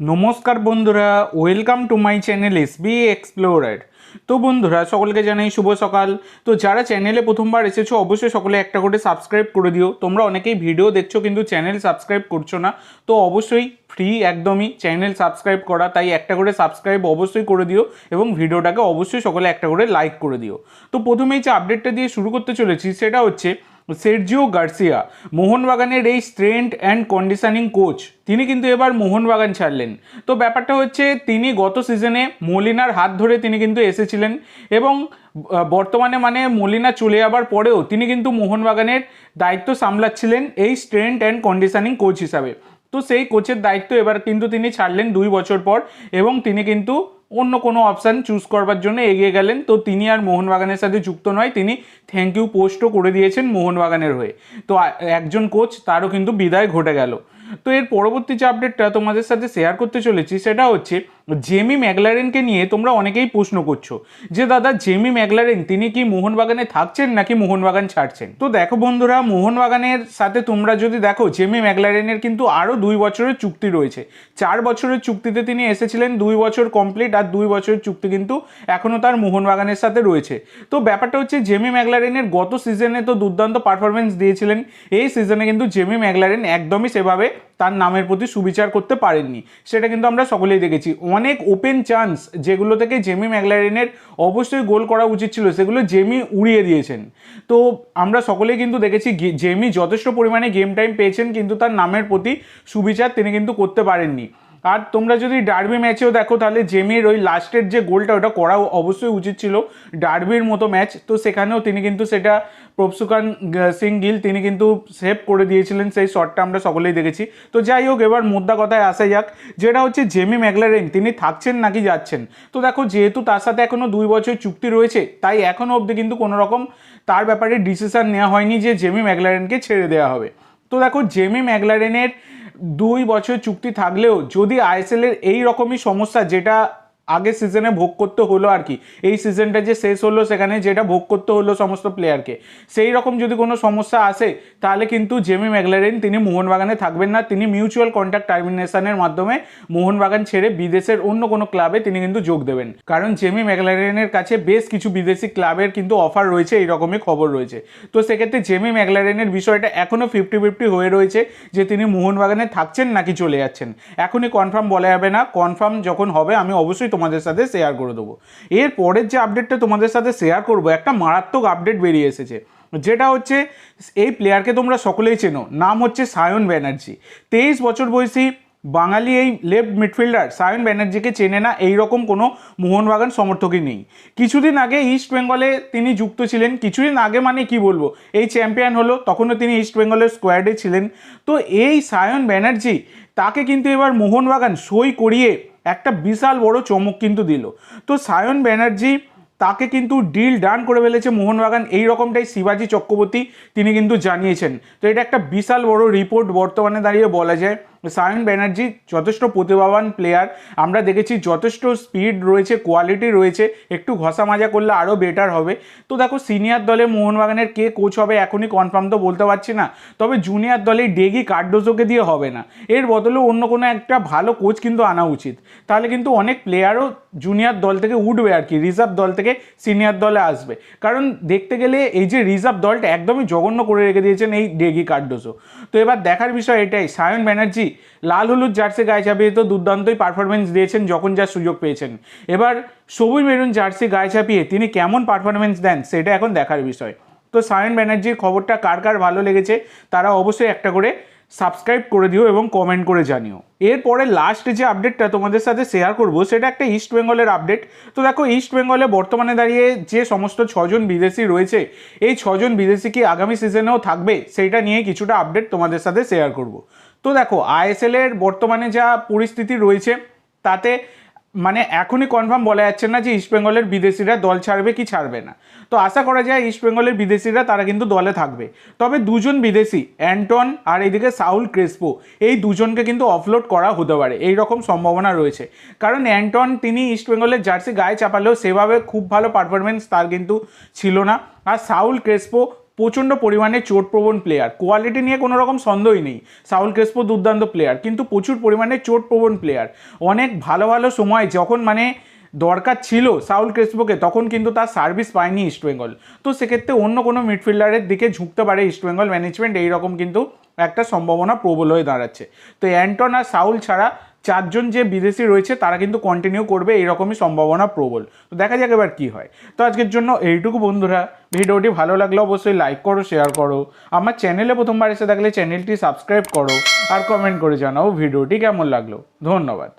নমস্কার বন্ধুরা, welcome to my channel SB explorer. তো বন্ধুরা, সকলকে জানাই শুভ সকাল। তো যারা চ্যানেলে প্রথমবার এসেছো অবশ্যই সকলে একটা করে সাবস্ক্রাইব করে দিও। তোমরা অনেকেই ভিডিও দেখছো কিন্তু চ্যানেল সাবস্ক্রাইব করছো না, তো অবশ্যই ফ্রি একদমই চ্যানেল সাবস্ক্রাইব করা, তাই একটা করে সাবস্ক্রাইব অবশ্যই করে দিও এবং ভিডিওটাকে অবশ্যই সকলে একটা করে লাইক করে দিও। তো প্রথমেই যে আপডেটটা দিয়ে শুরু করতে চলেছি সেটা হচ্ছে সের্জিও গার্সিয়া, মোহনবাগানের এই স্ট্রেংথ অ্যান্ড কন্ডিশনিং কোচ, তিনি কিন্তু এবার মোহনবাগান ছাড়লেন। তো ব্যাপারটা হচ্ছে তিনি গত সিজনে মলিনার হাত ধরে তিনি কিন্তু এসেছিলেন এবং বর্তমানে মানে মলিনা চলে যাবার পরেও তিনি কিন্তু মোহনবাগানের দায়িত্ব সামলাচ্ছিলেন এই স্ট্রেংথ অ্যান্ড কন্ডিশনিং কোচ হিসাবে। তো সেই কোচের দায়িত্ব এবার কিন্তু তিনি ছাড়লেন 2 বছর পর এবং তিনি কিন্তু অন্য কোনো অপশান চুজ করবার জন্য এগিয়ে গেলেন। তো তিনি আর মোহনবাগানের সাথে যুক্ত নয়, তিনি থ্যাংক ইউ পোস্টও করে দিয়েছেন মোহনবাগানের হয়ে। তো একজন কোচ তারও কিন্তু বিদায় ঘটে গেল। তো এর পরবর্তী যে আপডেটটা তোমাদের সাথে শেয়ার করতে চলেছি সেটা হচ্ছে জেমি ম্যাকলারেনকে নিয়ে তোমরা অনেকেই প্রশ্ন করছো যে দাদা জেমি ম্যাকলারেন তিনি কি মোহনবাগানে থাকছেন নাকি মোহনবাগান ছাড়ছেন। তো দেখো বন্ধুরা, মোহনবাগানের সাথে তোমরা যদি দেখো জেমি ম্যাকলারেনের কিন্তু আরও 2 বছরের চুক্তি রয়েছে। 4 বছরের চুক্তিতে তিনি এসেছিলেন, 2 বছর কমপ্লিট, আর 2 বছরের চুক্তি কিন্তু এখনও তার মোহনবাগানের সাথে রয়েছে। তো ব্যাপারটা হচ্ছে জেমি ম্যাকলারেনের গত সিজনে তো দুর্দান্ত পারফরমেন্স দিয়েছিলেন, এই সিজনে কিন্তু জেমি ম্যাকলারেন একদমই সেভাবে তার নামের প্রতি সুবিচার করতে পারেননি, সেটা কিন্তু আমরা সকলেই দেখেছি। অনেক ওপেন চান্স যেগুলো থেকে জেমি ম্যাকলারেনের অবশ্যই গোল করা উচিত ছিল সেগুলো জেমি উড়িয়ে দিয়েছেন। তো আমরা সকলেই কিন্তু দেখেছি জেমি যথেষ্ট পরিমাণে গেম টাইম পেয়েছেন কিন্তু তার নামের প্রতি সুবিচার তিনি কিন্তু করতে পারেননি। আর তোমরা যদি ডার্বি ম্যাচেও দেখো তাহলে জেমির ওই লাস্টের যে গোলটা ওটা করা অবশ্যই উচিত ছিল, ডার্বির মতো ম্যাচ। তো সেখানেও তিনি কিন্তু সেটা প্রভসুকান সিং গিল তিনি কিন্তু সেভ করে দিয়েছিলেন, সেই শটটা আমরা সকলেই দেখেছি। তো যাই হোক, এবার মুদ্রা কথায় আসা যাক, যেটা হচ্ছে জেমি ম্যাকলারেন তিনি থাকছেন নাকি যাচ্ছেন। তো দেখো, যেহেতু তার সাথে এখনও 2 বছর চুক্তি রয়েছে তাই এখনও অবধি কিন্তু কোনো রকম তার ব্যাপারে ডিসিশন নেওয়া হয়নি যে জেমি ম্যাকলারেনকে ছেড়ে দেওয়া হবে। তো দেখো, জেমি ম্যাকলারেনের 2 বছর চুক্তি থাকলেও যদি আইএসএলের এই রকমই সমস্যা যেটা আগের সিজনে ভোগ করতে হলো আর কি, এই সিজনটা যে শেষ হলো সেখানে যেটা ভোগ করতে হলো সমস্ত প্লেয়ারকে, সেই রকম যদি কোনো সমস্যা আসে তাহলে কিন্তু জেমি ম্যাকলারেন তিনি মোহনবাগানে থাকবেন না। তিনি মিউচুয়াল কন্ট্রাক্ট টার্মিনেশনের মাধ্যমে মোহনবাগান ছেড়ে বিদেশের অন্য কোনো ক্লাবে তিনি কিন্তু যোগ দেবেন, কারণ জেমি ম্যাকলারেনের কাছে বেশ কিছু বিদেশি ক্লাবের কিন্তু অফার রয়েছে, এইরকমই খবর রয়েছে। তো সেক্ষেত্রে জেমি ম্যাকলারেনের বিষয়টা এখনও 50-50 হয়ে রয়েছে যে তিনি মোহনবাগানে থাকছেন নাকি চলে যাচ্ছেন। এখনই কনফার্ম বলা যাবে না, কনফার্ম যখন হবে আমি অবশ্যই তোমাদের সাথে শেয়ার করে দেবো। এর পরের যে আপডেটটা তোমাদের সাথে শেয়ার করবো, একটা মারাত্মক আপডেট বেরিয়ে এসেছে, যেটা হচ্ছে এই প্লেয়ারকে তোমরা সকলেই চেনো, নাম হচ্ছে সায়ন ব্যানার্জি। 23 বছর বয়সী বাঙালি এই লেফট মিডফিল্ডার সায়ন ব্যানার্জিকে চেনে না এইরকম কোনো মোহনবাগান সমর্থকই নেই। কিছুদিন আগে ইস্ট বেঙ্গলে তিনি যুক্ত ছিলেন, কিছুদিন আগে মানে কি বলবো, এই চ্যাম্পিয়ন হলো তখনও তিনি ইস্ট বেঙ্গলের স্কোয়াডে ছিলেন। তো এই সায়ন ব্যানার্জি তাকে কিন্তু এবার মোহনবাগান সই করিয়ে একটা বিশাল বড় চমক কিন্তু দিল। তো সায়ন ব্যানার্জি তাকে কিন্তু ডিল ডান করে ফেলেছে মোহনবাগান, এই রকমটাই শিবাজি চক্রবর্তী তিনি কিন্তু জানিয়েছেন। তো এটা একটা বিশাল বড় রিপোর্ট বর্তমানে দাঁড়িয়ে বলা যায়। সায়ন ব্যানার্জি যথেষ্ট প্রতিভাবান প্লেয়ার, আমরা দেখেছি যথেষ্ট স্পিড রয়েছে, কোয়ালিটি রয়েছে, একটু ঘষা মাজা করলে আরও বেটার হবে। তো দেখো, সিনিয়র দলে মোহনবাগানের কে কোচ হবে এখনই কনফার্ম তো বলতে পারছি না, তবে জুনিয়র দলে ডেগি কার্ডোজোকে দিয়ে হবে না, এর বদলে অন্য কোনো একটা ভালো কোচ কিন্তু আনা উচিত। তাহলে কিন্তু অনেক প্লেয়ারও জুনিয়র দল থেকে উঠবে আর কি, রিজার্ভ দল থেকে সিনিয়র দলে আসবে। কারণ দেখতে গেলে এই যে রিজার্ভ দলটা একদমই জঘন্য করে রেখে দিয়েছেন এই ডেগি কার্ডোজো। তো এবার দেখার বিষয় এটাই, সায়ন ব্যানার্জি লাল হলুদ জার্সি গায়ে চাপিয়ে তো দুর্দান্তই পারফরমেন্স দিয়েছেন যখন যা সুযোগ পেয়েছেন, এবার সবুজ মেরুন জার্সি গায়ে চাপিয়ে তিনি কেমন পারফরমেন্স দেন সেটা এখন দেখার বিষয়। তো সায়ন ব্যানার্জির খবরটা কার কার ভালো লেগেছে তারা অবশ্যই একটা করে সাবস্ক্রাইব করে দিও এবং কমেন্ট করে জানিও। এরপরে লাস্ট যে আপডেটটা তোমাদের সাথে শেয়ার করব সেটা একটা ইস্ট বেঙ্গলের আপডেট। তো দেখো, ইস্ট বেঙ্গলে বর্তমানে দাঁড়িয়ে যে সমস্ত 6জন বিদেশি রয়েছে, এই 6জন বিদেশি কি আগামী সিজনেও থাকবে সেইটা নিয়ে কিছুটা আপডেট তোমাদের সাথে শেয়ার করব। তো দেখো, আইএসএলের বর্তমানে যা পরিস্থিতি রয়েছে তাতে মানে এখনই কনফার্ম বলা যাচ্ছে না যে ইস্টবেঙ্গলের বিদেশিরা দল ছাড়বে কি ছাড়বে না। তো আশা করা যায় ইস্টবেঙ্গলের বিদেশিরা তারা কিন্তু দলে থাকবে, তবে 2জন বিদেশি অ্যান্টন আর এইদিকে সাউল ক্রেসপো, এই 2জনকে কিন্তু অফলোড করা হতে পারে, এই রকম সম্ভাবনা রয়েছে। কারণ অ্যান্টন তিনি ইস্টবেঙ্গলের জার্সি গায়ে চাপালেও সেভাবে খুব ভালো পারফরমেন্স তার কিন্তু ছিল না, আর সাউল ক্রেসপো প্রচণ্ড পরিমাণে চোটপ্রবণ প্লেয়ার, কোয়ালিটি নিয়ে কোনো রকম সন্দেহই নেই। সাউল ক্রেসপো দুর্দান্ত প্লেয়ার, কিন্তু প্রচুর পরিমাণে চোটপ্রবণ প্লেয়ার। অনেক ভালো ভালো সময় যখন মানে দরকার ছিল সাউল ক্রেসপোকে, তখন কিন্তু তার সার্ভিস পায়নি ইস্টবেঙ্গল। তো সেক্ষেত্রে অন্য কোনো মিডফিল্ডারের দিকে ঝুঁকতে পারে ইস্টবেঙ্গল ম্যানেজমেন্ট, এইরকম কিন্তু একটা সম্ভাবনা প্রবল হয়ে দাঁড়াচ্ছে। তো অ্যান্টন আর সাউল ছাড়া 4জন যে বিদেশি রয়েছে তারা কিন্তু কন্টিনিউ করবে, এইরকমই সম্ভাবনা প্রবল। তো দেখা যাক এবার কী হয়। তো আজকের জন্য এইটুকু বন্ধুরা, ভিডিওটি ভালো লাগলে অবশ্যই লাইক করো, শেয়ার করো, আমার চ্যানেলে প্রথমবার এসে থাকলে চ্যানেলটি সাবস্ক্রাইব করো, আর কমেন্ট করে জানাও ভিডিওটি কেমন লাগলো। ধন্যবাদ।